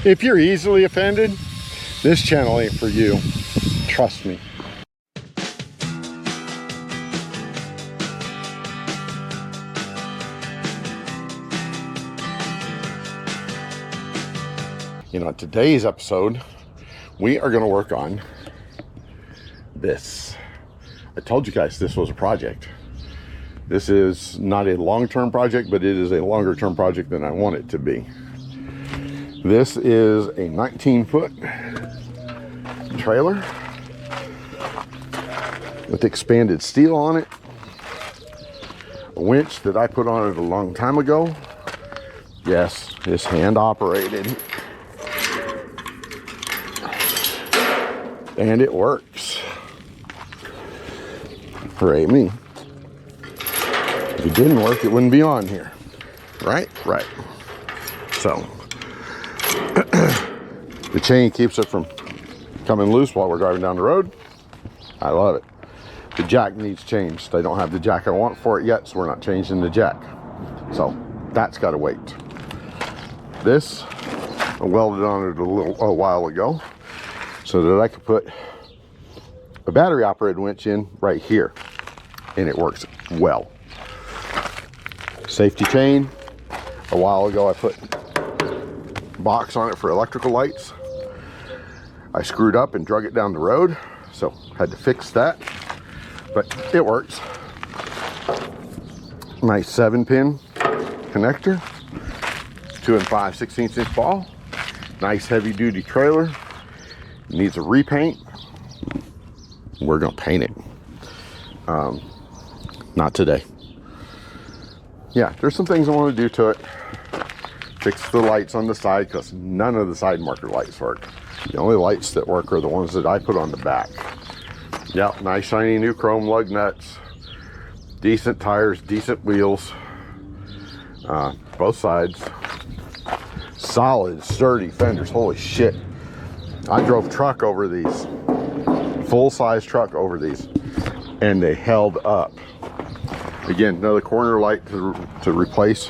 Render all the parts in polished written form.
If you're easily offended, this channel ain't for you. Trust me. You know, today's episode, we are going to work on this. I told you guys this was a project. This is not a long-term project, but it is a longer-term project than I want it to be. This is a 19-foot trailer with expanded steel on it. A winch that I put on it a long time ago. Yes, it's hand-operated. And it works. Hooray me. If it didn't work, it wouldn't be on here. Right? Right. So, the chain keeps it from coming loose while we're driving down the road. I love it. The jack needs changed. I don't have the jack I want for it yet, so we're not changing the jack. So, that's got to wait. This, I welded on it a while ago so that I could put a battery operated winch in right here, and it works well. Safety chain, a while ago I put a box on it for electrical lights. I screwed up and drug it down the road, so had to fix that, but it works. Nice 7-pin connector, 2 5/16" ball. Nice heavy duty trailer. Needs a repaint. We're gonna paint it. Not today. Yeah, there's some things I want to do to it. Fix the lights on the side because none of the side marker lights work. The only lights that work are the ones that I put on the back. Yep, nice shiny new chrome lug nuts. Decent tires, decent wheels. Both sides. Solid, sturdy fenders. Holy shit. I drove truck over these. Full-size truck over these. And they held up. Again, another corner light to replace.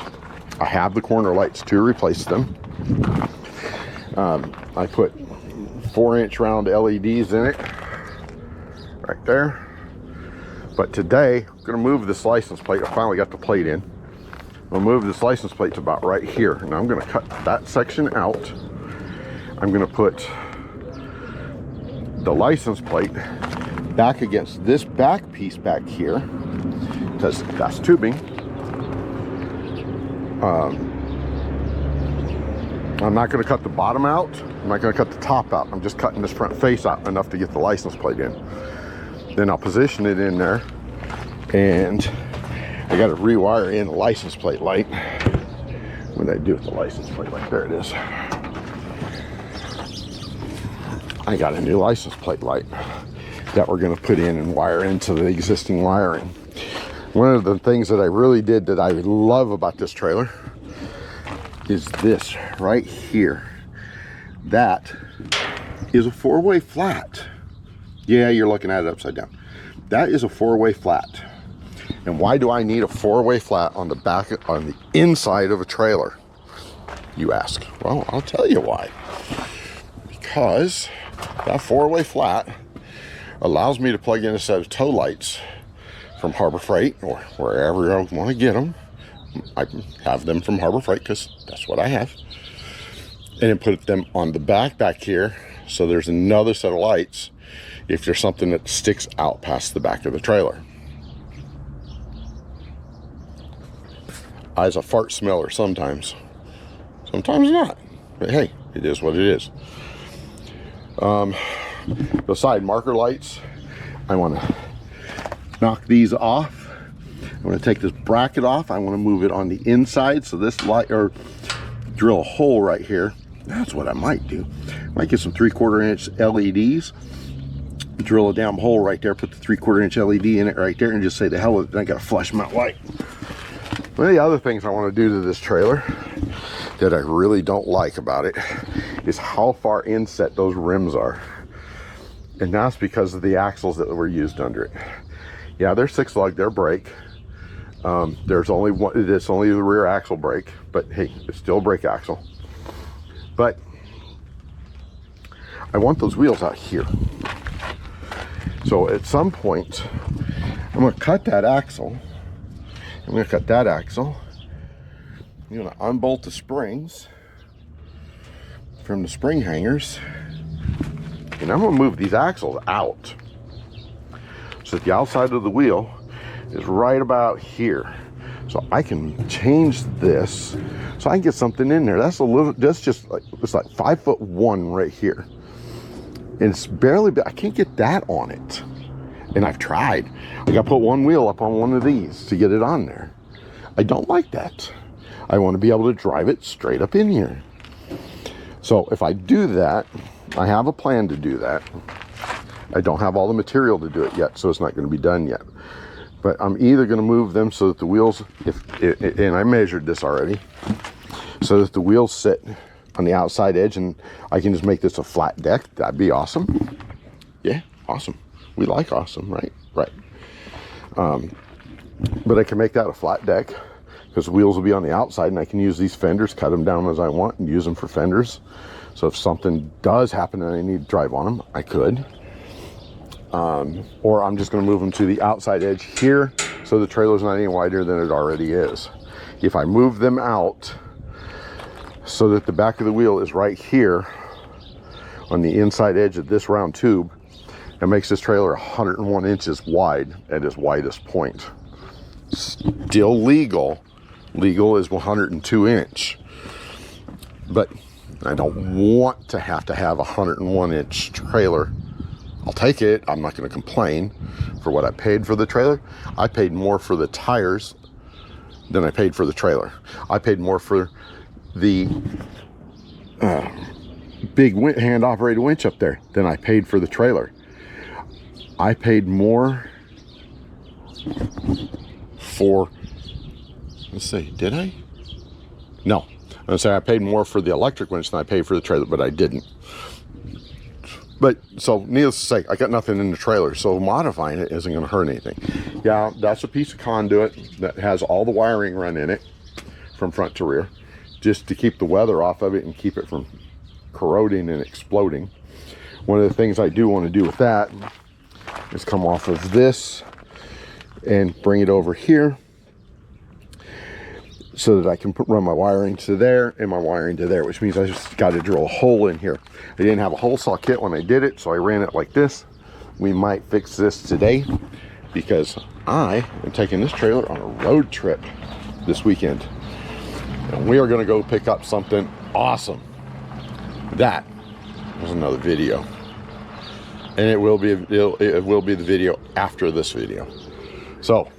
I have the corner lights to replace them. I put 4-inch round LEDs in it. Right there. But today, I'm going to move this license plate. I finally got the plate in. I'll move this license plate to about right here. Now I'm going to cut that section out. I'm going to put the license plate back against this back piece back here, because that's tubing. I'm not going to cut the bottom out. I'm not going to cut the top out. I'm just cutting this front face out enough to get the license plate in. Then I'll position it in there, and I got to rewire in the license plate light. What did I do with the license plate light? There it is. I got a new license plate light that we're going to put in and wire into the existing wiring. One of the things that I really did that I love about this trailer is this right here. That is a 4-way flat. Yeah, you're looking at it upside down. That is a 4-way flat. And why do I need a 4-way flat on the back, on the inside of a trailer, you ask? Well, I'll tell you why. Because that 4-way flat allows me to plug in a set of tow lights from Harbor Freight or wherever I want to get them. I have them from Harbor Freight because that's what I have. And then put them on the back here, so there's another set of lights if there's something that sticks out past the back of the trailer. I's a fart smeller sometimes. Sometimes not. But hey, it is what it is. The side marker lights, I want to knock these off. I'm going to take this bracket off. I want to move it on the inside, so this light, or drill a hole right here. That's what I might do. Might get some 3/4-inch LEDs, drill a damn hole right there, put the 3/4-inch LED in it right there, and just say the hell with it. I got a flush mount light. One of the other things I want to do to this trailer that I really don't like about it is how far inset those rims are. And that's because of the axles that were used under it. Yeah, they're 6-lug, they're brake. There's only one, it's only the rear axle brake, but hey, it's still a brake axle. But I want those wheels out here. So at some point, I'm going to cut that axle. I'm going to cut that axle. I'm going to unbolt the springs from the spring hangers. And I'm going to move these axles out so that the outside of the wheel is right about here. So I can change this so I can get something in there. That's just like, it's like 5'1" right here. And it's barely, I can't get that on it. And I've tried. I got to put one wheel up on one of these to get it on there. I don't like that. I want to be able to drive it straight up in here. So if I do that, I have a plan to do that. I don't have all the material to do it yet, so it's not going to be done yet. But I'm either going to move them so that the wheels, and I measured this already, so that the wheels sit on the outside edge and I can just make this a flat deck. That'd be awesome. Yeah, awesome. We like awesome, right? Right. But I can make that a flat deck because the wheels will be on the outside and I can use these fenders, cut them down as I want and use them for fenders. So if something does happen and I need to drive on them, I could. Or I'm just going to move them to the outside edge here so the trailer's not any wider than it already is. If I move them out so that the back of the wheel is right here on the inside edge of this round tube, it makes this trailer 101 inches wide at its widest point. Still legal. Legal is 102 inch. But I don't want to have a 101 inch trailer. I'll take it. I'm not going to complain for what I paid for the trailer. I paid more for the tires than I paid for the trailer. I paid more for the big hand operated winch up there than I paid for the trailer. I paid more for, let's see, did I? No. I'm going to say I paid more for the electric winch than I paid for the trailer, but I didn't. But, so, needless to say, I got nothing in the trailer, so modifying it isn't going to hurt anything. Yeah, that's a piece of conduit that has all the wiring run in it from front to rear, just to keep the weather off of it and keep it from corroding and exploding. One of the things I do want to do with that is come off of this and bring it over here so that I can run my wiring to there and my wiring to there, which means I just got to drill a hole in here. I didn't have a hole saw kit when I did it, so I ran it like this. We might fix this today because I am taking this trailer on a road trip this weekend. And we are going to go pick up something awesome. That was another video. And it will be the video after this video. So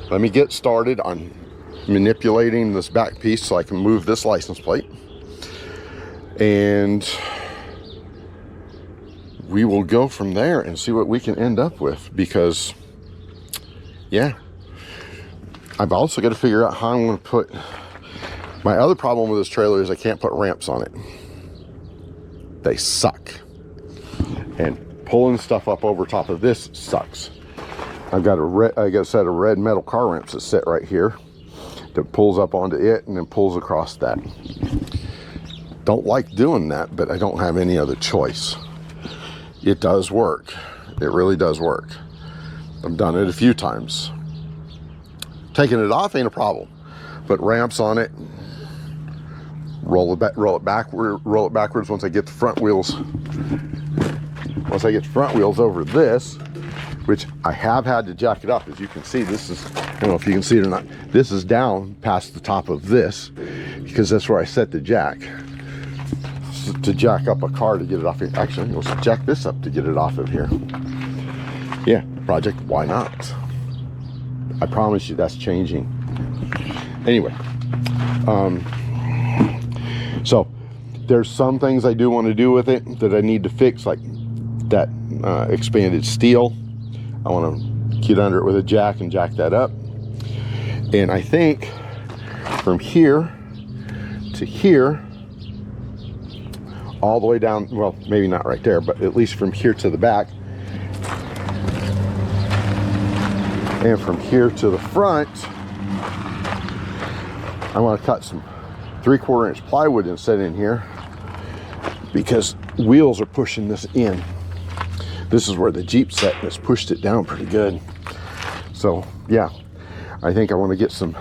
let me get started on manipulating this back piece so I can move this license plate, and we will go from there and see what we can end up with, because yeah, I've also got to figure out how I'm going to put, my other problem with this trailer is I can't put ramps on it. They suck, and pulling stuff up over top of this sucks. I got a set of red metal car ramps that sit right here that pulls up onto it and then pulls across that. Don't like doing that, but I don't have any other choice. It does work. It really does work. I've done it a few times. Taking it off ain't a problem, but ramps on it, roll it backwards once I get the front wheels. Once I get the front wheels over this, which I have had to jack it up. As you can see, this is, I don't know if you can see it or not, this is down past the top of this because that's where I set the jack to jack up a car to get it off here. Actually, let's jack this up to get it off of here. Yeah, project, why not? I promise you that's changing. Anyway, so there's some things I do want to do with it that I need to fix, like that expanded steel. I want to get under it with a jack and jack that up. And I think from here to here, all the way down, well, maybe not right there, but at least from here to the back, and from here to the front, I want to cut some 3/4 inch plywood and set in here because wheels are pushing this in. This is where the Jeep set has pushed it down pretty good. So yeah, I think I want to get some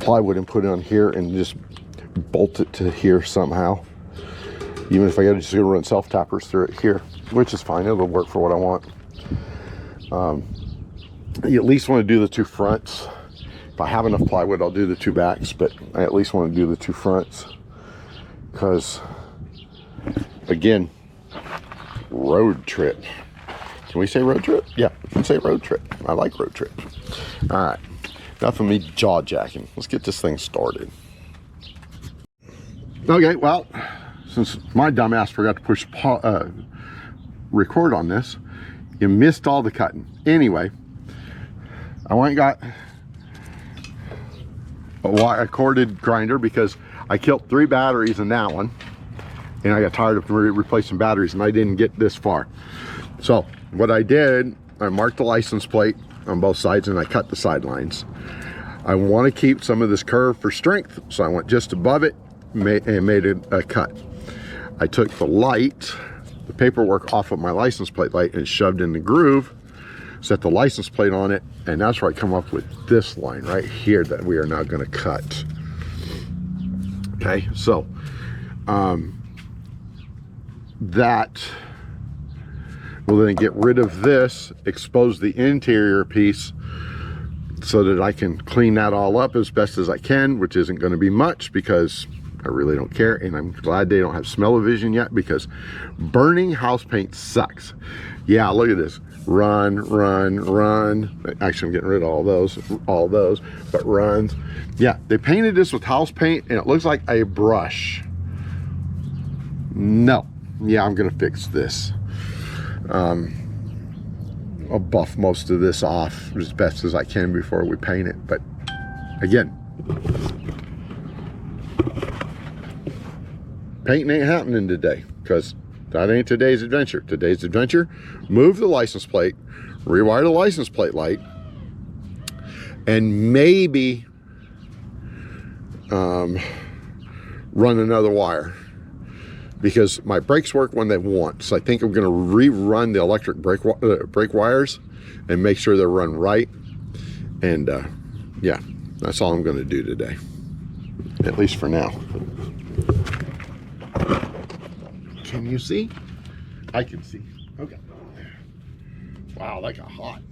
plywood and put it on here and just bolt it to here somehow. Even if I got to just run self tappers through it here, which is fine. It'll work for what I want. You at least want to do the two fronts. If I have enough plywood, I'll do the two backs, but I at least want to do the two fronts because, again, road trip. Can we say road trip? Yeah, we can say road trip. I like road trip. All right, enough of me jaw jacking. Let's get this thing started. Okay, well, since my dumbass forgot to push record on this, you missed all the cutting. Anyway, I went and got a corded grinder because I killed 3 batteries in that one, and I got tired of replacing batteries, and I didn't get this far. So what I did, I marked the license plate on both sides and I cut the sidelines. I want to keep some of this curve for strength, so I went just above it and made it a cut. I took the light, the paperwork off of my license plate light and shoved in the groove, set the license plate on it, and that's where I come up with this line right here that we are now going to cut. Okay, so that will then get rid of this, expose the interior piece so that I can clean that all up as best as I can, which isn't going to be much because I really don't care, and I'm glad they don't have smell-o-vision yet because burning house paint sucks. Yeah, look at this. Run, run, run. Actually, I'm getting rid of all those, but runs. Yeah, they painted this with house paint and it looks like a brush. No. Yeah, I'm gonna fix this. I'll buff most of this off as best as I can before we paint it, but again, painting ain't happening today because that ain't today's adventure. Today's adventure, move the license plate, rewire the license plate light, and maybe run another wire because my brakes work when they want. So I think I'm going to rerun the electric brake wires and make sure they're run right. And yeah, that's all I'm going to do today, at least for now. Can you see? I can see. Okay. Wow, that got hot.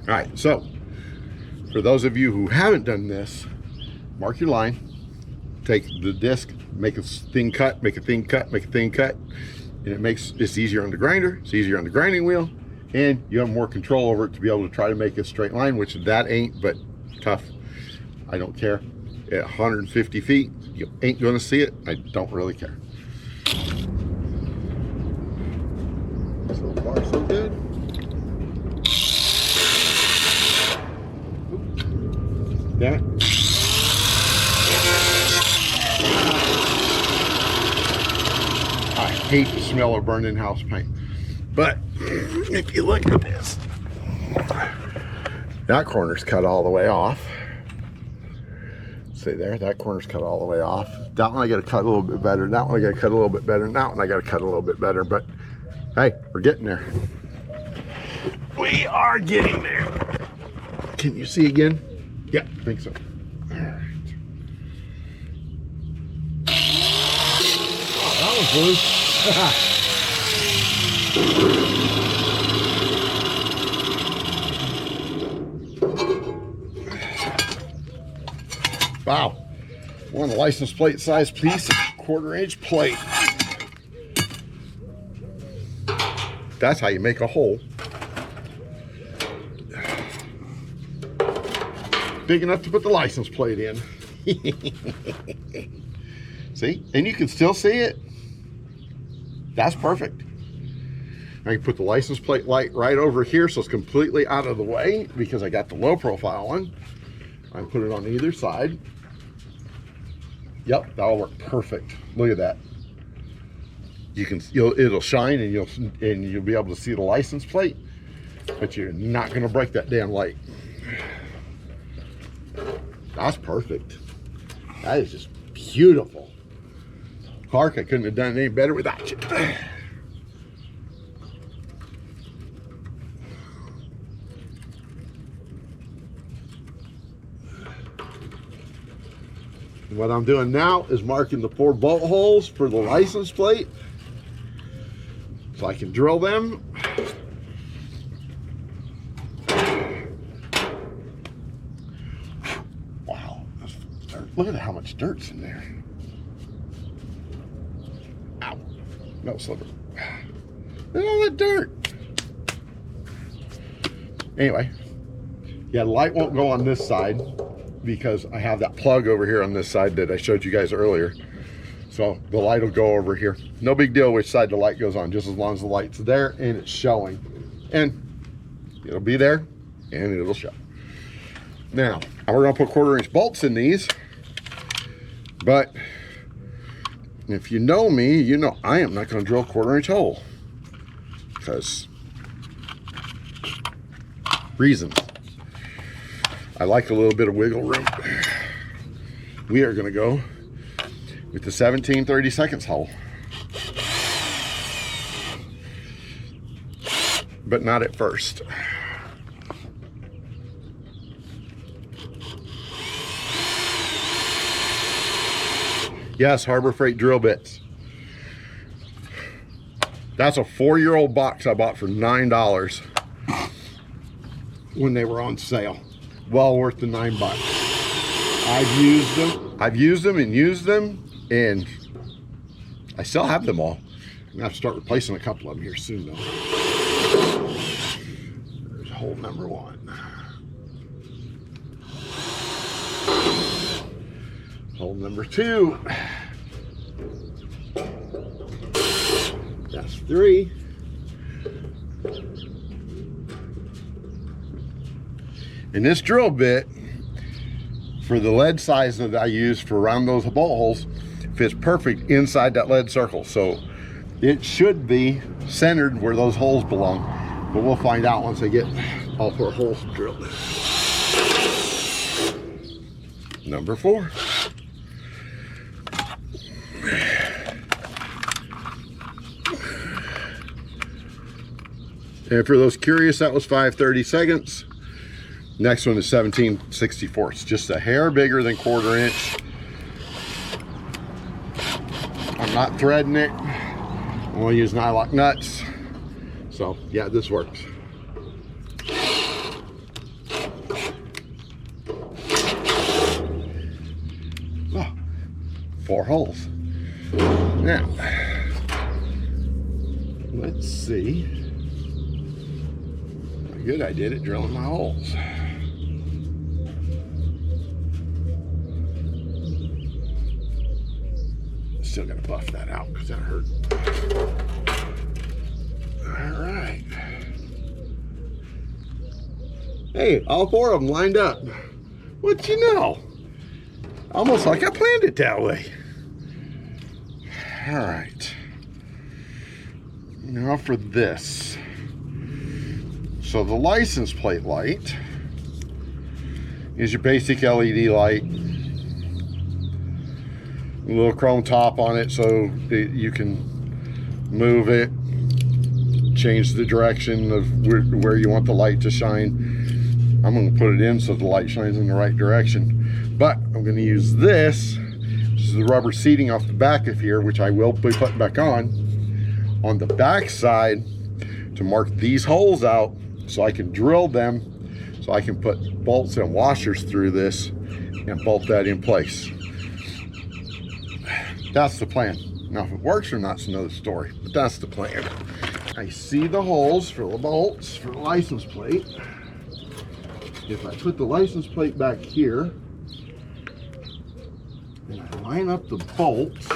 All right, so for those of you who haven't done this, mark your line, take the disc, make a thin cut, make a thin cut, make a thin cut, and it's easier on the grinder, it's easier on the grinding wheel, and you have more control over it to be able to try to make a straight line, which that ain't, but tough. I don't care. At 150 feet, you ain't gonna see it. I don't really care. So far, so good. Damn it. I hate the smell of burning house paint. But if you look at this, that corner's cut all the way off. See there, that corner's cut all the way off. That one I gotta cut a little bit better. That one I gotta cut a little bit better. And that one I gotta cut a little bit better. But hey, we're getting there. We are getting there. Can you see again? Yeah, I think so. All right. Oh, that was loose. Wow. On the license plate size piece, 1/4 inch plate. That's how you make a hole. Big enough to put the license plate in. See? And you can still see it. That's perfect. I can put the license plate light right over here so it's completely out of the way because I got the low profile one. I put it on either side. Yep, that'll work perfect. Look at that. It'll shine and you'll be able to see the license plate. but you're not going to break that damn light. That's perfect. That is just beautiful. Clark, I couldn't have done it any better without you. What I'm doing now is marking the 4 bolt holes for the license plate so I can drill them. Wow, that's dirt. Look at how much dirt's in there. Ow, no slipper. Look at all that dirt. Anyway, yeah, the light won't go on this side because I have that plug over here on this side that I showed you guys earlier. So the light will go over here. No big deal which side the light goes on, just as long as the light's there and it's showing. And it'll be there and it'll show. Now, we're gonna put 1/4-inch bolts in these, but if you know me, you know I am not gonna drill a 1/4-inch hole because reasons. I like a little bit of wiggle room. We are gonna go with the 17/32 hole, but not at first. Yes, Harbor Freight drill bits. That's a 4-year-old box I bought for $9 when they were on sale. Well worth the $9. I've used them and used them, and I still have them all. I'm gonna have to start replacing a couple of them here soon though. There's hole number 1. Hole number 2. That's 3. And this drill bit, for the lead size that I use for around those bolt holes, fits perfect inside that lead circle. So it should be centered where those holes belong, but we'll find out once I get all 4 holes drilled in. Number 4. And for those curious, that was 5/32. Next one is 17/64. Just a hair bigger than 1/4 inch. I'm not threading it. I'm gonna use nylock nuts. So yeah, this works. Oh, 4 holes. Now, let's see how good I did at drilling my holes. Still gotta buff that out because that hurt. All right. Hey, all 4 of them lined up. What you know? Almost like I planned it that way. All right. Now for this. So the license plate light is your basic LED light. A little chrome top on it so that you can move it, change the direction of where you want the light to shine. I'm going to put it in so the light shines in the right direction. But I'm going to use this, which is the rubber seating off the back of here, which I will be putting back on the back side to mark these holes out so I can drill them, so I can put bolts and washers through this and bolt that in place. That's the plan. Now, if it works or not is another story, but that's the plan. I see the holes for the bolts for the license plate. If I put the license plate back here, and I line up the bolts,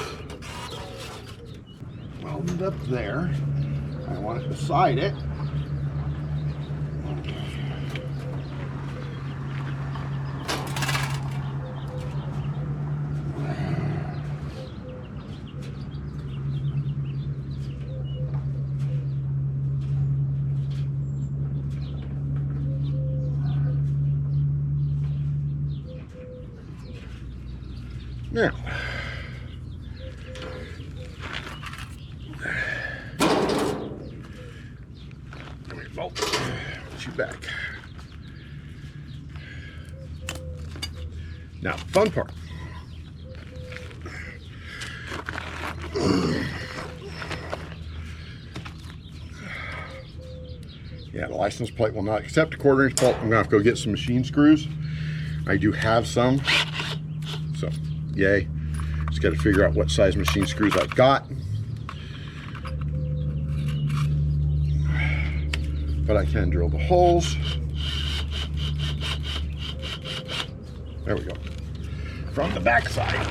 weld it up there. I want it beside it. Now, come here, Bolt. Put you back. Now, fun part. Yeah, the license plate will not accept a 1/4 inch bolt. I'm gonna have to go get some machine screws. I do have some, so yay. Just got to figure out what size machine screws I've got. But I can drill the holes. There we go. From the back side.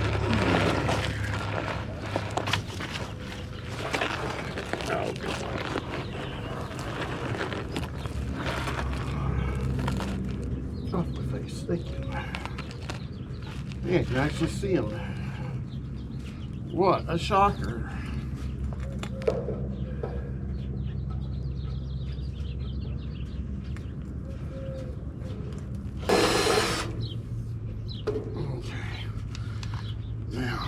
Oh, good one. Off my face, thank you. Man, you can actually see them. What a shocker. Okay. Now.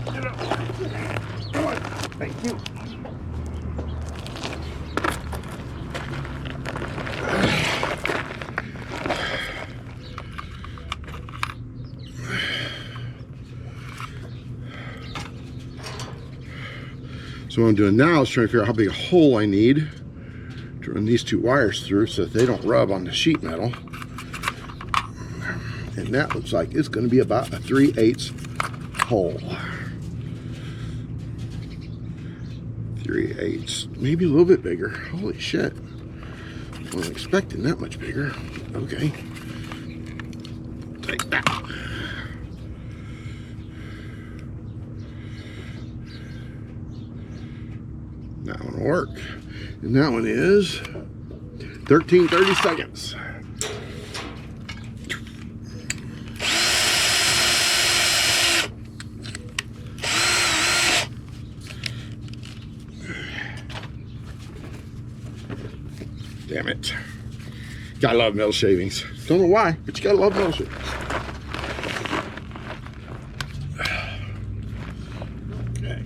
Get up. Come on. Thank you. So what I'm doing now is trying to figure out how big a hole I need to run these 2 wires through so that they don't rub on the sheet metal. And that looks like it's going to be about a 3/8 hole. 3/8, maybe a little bit bigger. Holy shit. I wasn't expecting that much bigger. Okay. Take that. That one will work. And that one is 13:30 seconds. Damn it. Gotta love metal shavings. Don't know why, but you gotta love metal shavings. Okay.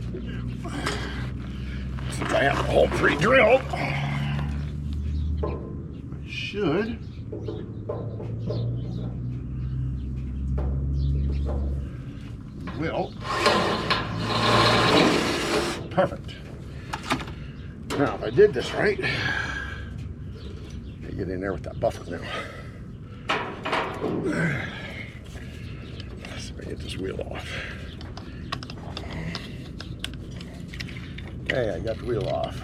Since I have the hole pre-drilled, I should will. Perfect. Now, if I did this right, I get in there with that buffer now. Let's see if I get this wheel off. Okay, I got the wheel off.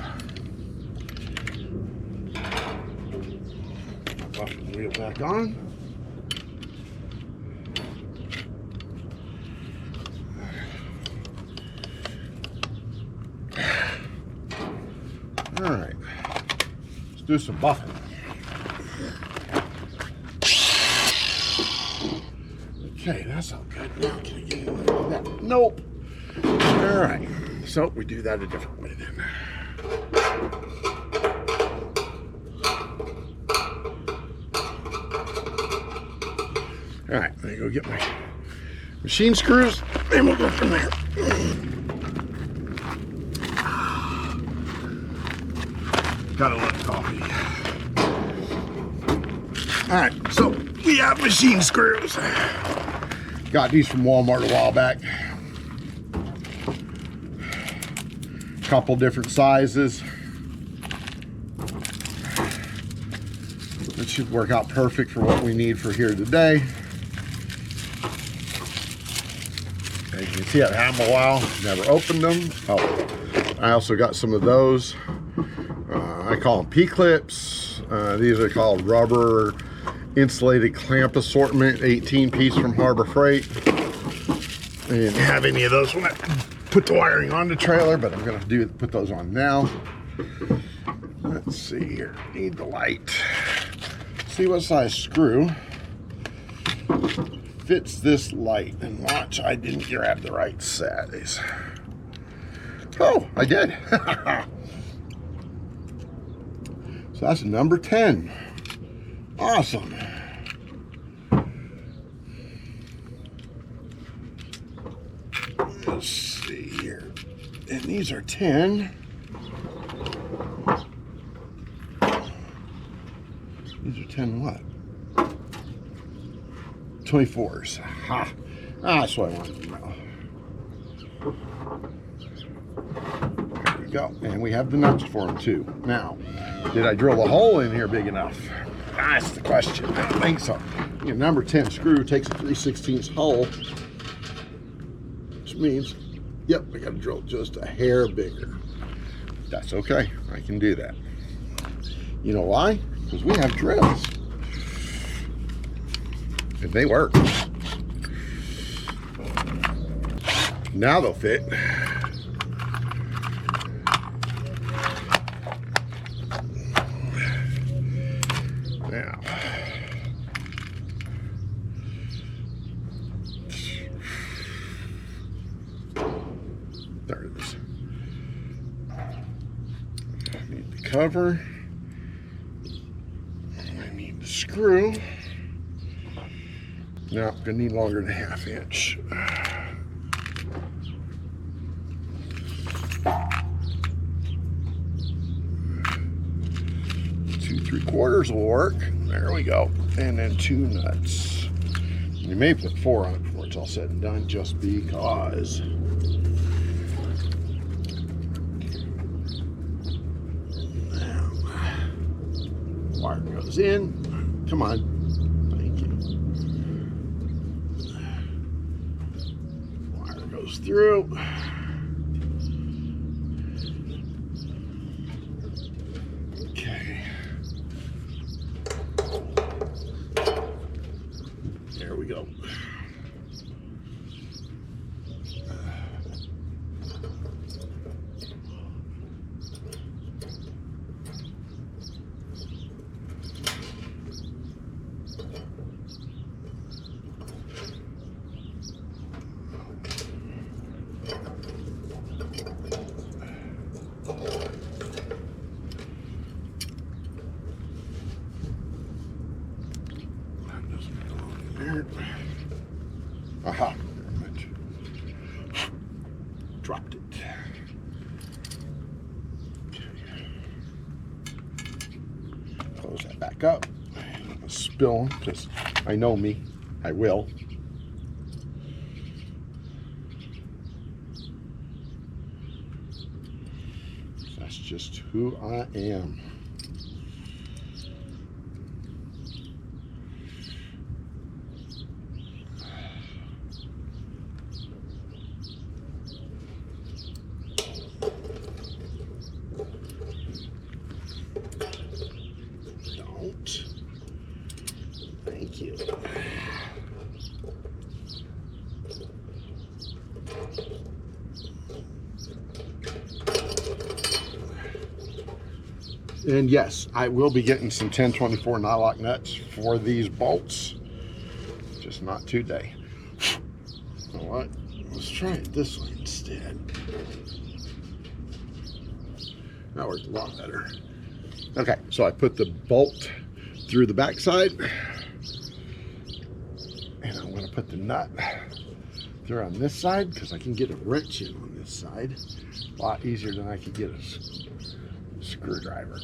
Buffer the wheel back on. All right, let's do some buffing. Okay, that's all good. Now can I get in like that? Nope. All right, so we do that a different way then. All right, let me go get my machine screws, and we'll go from there. Gotta love coffee. All right, so we have machine screws. Got these from Walmart a while back. Couple different sizes. It should work out perfect for what we need for here today. As you can see, I've had them a while, never opened them. Oh, I also got some of those. I call them P-clips. These are called rubber insulated clamp assortment, 18 piece from Harbor Freight. I didn't have any of those when I put the wiring on the trailer, but I'm gonna put those on now. Let's see here, need the light. See what size screw fits this light, and watch, I didn't grab the right size. Oh, I did. So that's number 10. Awesome. Let's see here. And these are 10. These are 10 what? 24s. Ha! That's what I wanted to know. There we go. And we have the nuts for them too. Now, did I drill a hole in here big enough? That's the question. I don't think so. Your number 10 screw takes a 3/16 hole, which means, yep, I got to drill just a hair bigger. That's okay. I can do that. You know why? Because we have drills. And they work. Now they'll fit. Now. There it is. I need the cover. I need the screw. No, gonna need longer than a 1/2 inch. 2 3/4 will work. There we go. And then 2 nuts. You may put 4 on it before it's all said and done, just because. Now, wire goes in. Come on. Thank you. Wire goes through. Okay. There we go. Aha, dropped it. Okay. Close that back up. Spill, because I know me, I will. That's just who I am. Thank you. And yes, I will be getting some 1024 nylock nuts for these bolts, just not today. You know what? Let's try it this way instead. That worked a lot better. Okay, so I put the bolt through the backside, and I'm going to put the nut through on this side because I can get a wrench in on this side a lot easier than I could get a screwdriver.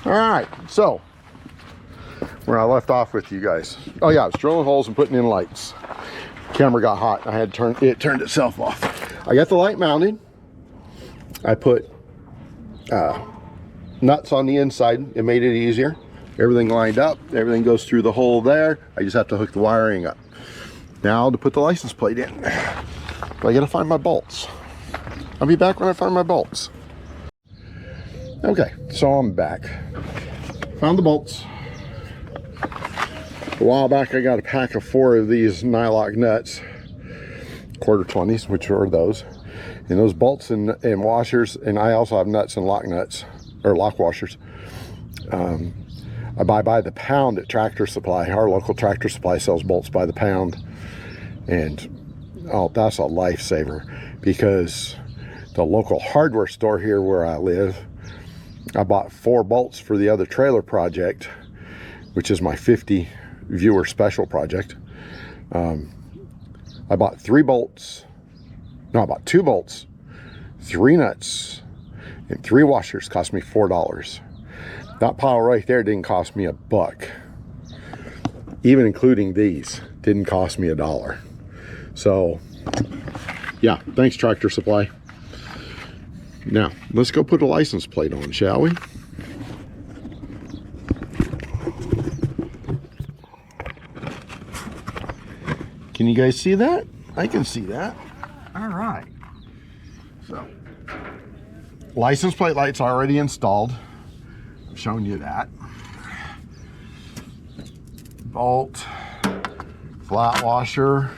All right, so where I left off with you guys. Oh yeah, I was drilling holes and putting in lights. Camera got hot. I had turned itself off. I got the light mounted. I put nuts on the inside. It made it easier. Everything lined up. Everything goes through the hole there. I just have to hook the wiring up. Now to put the license plate in, I gotta find my bolts. I'll be back when I find my bolts. Okay, so I'm back. Found the bolts. A while back I got a pack of 4 of these nylock nuts, 1/4 20s, which are those. And those bolts and washers, and I also have nuts and lock nuts, or lock washers. I buy by the pound at Tractor Supply. Our local Tractor Supply sells bolts by the pound. And oh, that's a lifesaver, because the local hardware store here where I live, I bought 4 bolts for the other trailer project, which is my 50 viewer special project. I bought 3 bolts. No, I bought 2 bolts, 3 nuts, and 3 washers. Cost me $4. That pile right there didn't cost me $1. Even including these, didn't cost me $1. So, yeah, thanks Tractor Supply. Now, let's go put a license plate on, shall we? Can you guys see that? I can see that. All right. So, license plate light's already installed. I've shown you that. Bolt, flat washer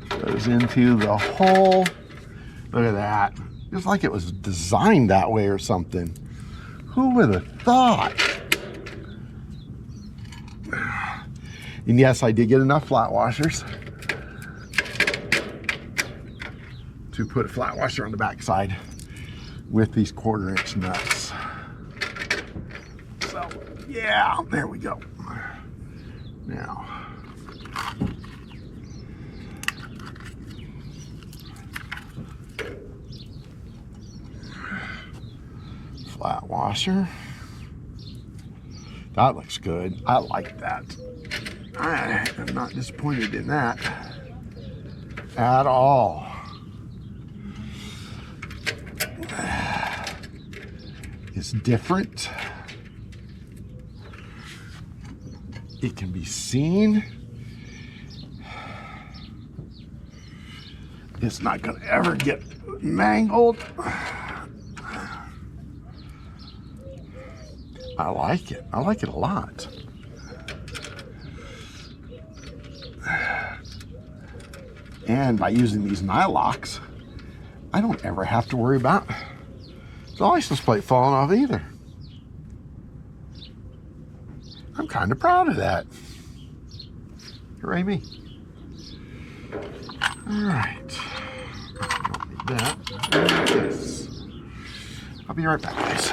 goes into the hole. Look at that. Just like it was designed that way or something. Who would have thought? And yes, I did get enough flat washers to put a flat washer on the back side with these 1/4-inch nuts. So, yeah, there we go. Now, flat washer. That looks good. I like that. I am not disappointed in that at all. It's different. It can be seen. It's not going to ever get mangled. I like it. I like it a lot. And by using these nylocks, I don't ever have to worry about the license plate falling off either. I'm kind of proud of that. Hooray me. All right. Don't need that. Yes. I'll be right back, guys.